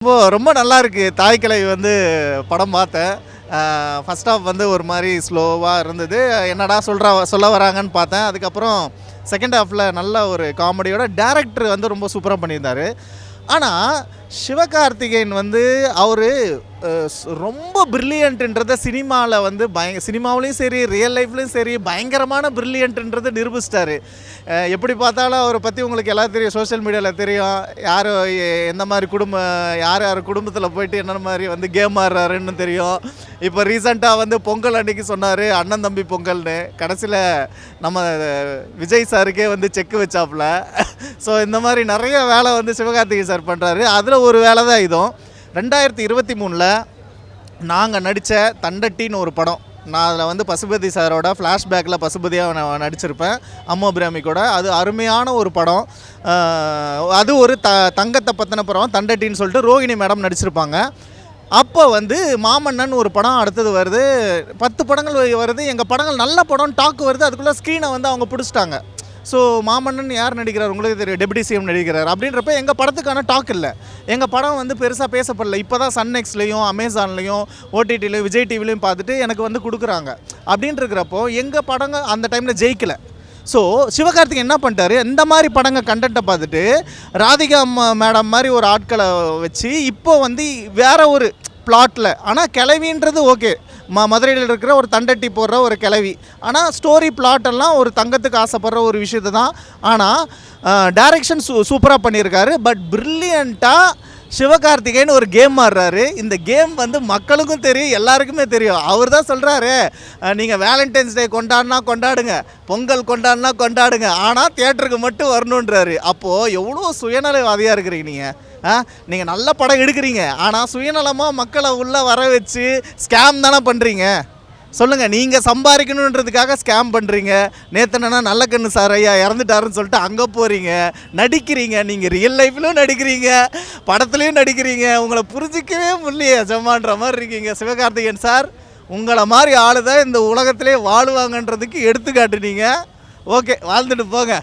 ரொம்ப நல்லா இருக்கு. தாய்க்கிழவி வந்து படம் பார்த்தேன். ஃபர்ஸ்ட் ஹாஃப் வந்து ஒரு மாரி ஸ்லோவா இருந்தது. என்னடா சொல்ல வராங்கன்னு பார்த்தேன். அதுக்கப்புறம் செகண்ட் ஹாஃப்ல நல்ல ஒரு காமெடியோட டைரக்டர் வந்து ரொம்ப சூப்பரா பண்ணியிருந்தாரு. ஆனா, சிவகார்த்திகேயன் வந்து அவரு ரொம்ப பிரில்லியன்ட்ன்றத சினிமால வந்து சினிமாவிலையும் சரி, ரியல் லைஃப்லையும் சரி பயங்கரமான பிரில்லியன்ட்ன்றத நிரூபிச்சிட்டாரு. எப்படி பார்த்தாலும் அவரை பற்றி உங்களுக்கு எல்லாம் தெரியும். சோஷியல் மீடியாவில் தெரியும். யார் எந்த மாதிரி யார் யார் குடும்பத்தில் போயிட்டு என்னென்ன மாதிரி வந்து கேம் ஆடுறாருன்னு தெரியும். இப்போ ரீசெண்டாக வந்து பொங்கல் அன்னைக்கு சொன்னார் அண்ணன் தம்பி பொங்கல்னு. கடைசியில் நம்ம விஜய் சாருக்கே வந்து செக்கு வச்சாப்புல. ஸோ இந்த மாதிரி நிறைய வேலை வந்து சிவகார்த்திகேயன் சார் பண்ணுறாரு. அதில் ஒரு வேலை தான் இதுவும். 2023 நாங்கள் நடித்த தண்டட்டின்னு ஒரு படம். நான் அதில் வந்து பசுபதி சாரோட ஃப்ளாஷ்பேக்கில் பசுபதியாக நான் நடிச்சிருப்பேன். அம்மோ பிராமி கூட. அது அருமையான ஒரு படம். அது ஒரு தங்கத்தை பற்றின படம். தண்டட்டின்னு சொல்லிட்டு ரோகிணி மேடம் நடிச்சிருப்பாங்க. அப்போ வந்து மாமன்னன் ஒரு படம் அடுத்தது வருது. 10 படங்கள் வருது. எங்கள் படங்கள் நல்ல படம் டாக்கு வருது. அதுக்குள்ளே ஸ்க்ரீனை வந்து அவங்க பிடிச்சிட்டாங்க. ஸோ மாமன்னன் யார் நடிக்கிறார் உங்களுக்கு தெரியும். டெப்யூட்டி சிஎம் நடிக்கிறார். அப்படின்றப்ப எங்கள் படத்துக்கான டாக் இல்லை. எங்கள் படம் வந்து பெருசாக பேசப்படல. இப்போ தான் சன் நெக்ஸ்ட்லேயும் அமேசான்லேயும் ஓடிடிலையும் விஜய் டிவிலையும் பார்த்துட்டு எனக்கு வந்து கொடுக்குறாங்க. அப்படின்ட்டு இருக்கிறப்போ எங்கள் படங்கள் அந்த டைமில் ஜெயிக்கலை. ஸோ சிவகார்த்திகேயன் என்ன பண்ணிட்டாரு, இந்த மாதிரி படங்கள் கண்டென்ட்டை பார்த்துட்டு ராதிகா மேடம் மாதிரி ஒரு ஆட்களை வச்சு இப்போ வந்து வேற ஒரு பிளாட்டில், ஆனால் கிளவின்றது ஓகே, மதுரையில் இருக்கிற ஒரு தண்டட்டி போடுற ஒரு கிளவி, ஆனால் ஸ்டோரி பிளாட்டெல்லாம் ஒரு தங்கத்துக்கு ஆசைப்படுற ஒரு விஷயத்தை தான். ஆனால் டைரக்ஷன் சூப்பராக பண்ணியிருக்காரு. பட் பிரில்லியண்ட்டாக சிவகார்த்திகேயன் ஒரு கேம் ஆடுறாரு. இந்த கேம் வந்து மக்களுக்கும் தெரியும், எல்லாருக்குமே தெரியும். அவர் தான் சொல்கிறாரு, நீங்கள் வேலண்டைன்ஸ் டே கொண்டாடுங்க, பொங்கல் கொண்டாடுங்க, ஆனால் தியேட்டருக்கு மட்டும் வரணுன்றாரு. அப்போது எவ்வளோ சுயநலவாதியாக இருக்கிறீங்க நீங்கள் நல்ல படம் எடுக்கிறீங்க, ஆனால் சுயநலமாக மக்களை உள்ளே வர வச்சு ஸ்கேம் தானே பண்ணுறீங்க. சொல்லுங்கள், நீங்கள் சம்பாதிக்கணுன்றதுக்காக ஸ்கேம் பண்ணுறீங்க. நேற்று என்னன்னா நல்ல கண்ணு சார் ஐயா இறந்துட்டாருன்னு சொல்லிட்டு அங்கே போகிறீங்க, நடிக்கிறீங்க. நீங்கள் ரியல் லைஃப்லையும் நடிக்கிறீங்க, படத்துலையும் நடிக்கிறீங்க. உங்களை புரிஞ்சிக்கவே முடியலையே ஜமான்ற மாதிரி இருக்கீங்க. சிவகார்த்திகேயன் சார், உங்களை மாதிரி ஆளு தான் இந்த உலகத்திலே வாழுவாங்கன்றதுக்கு எடுத்துக்காட்டுனீங்க. ஓகே, வாழ்ந்துட்டு போங்க.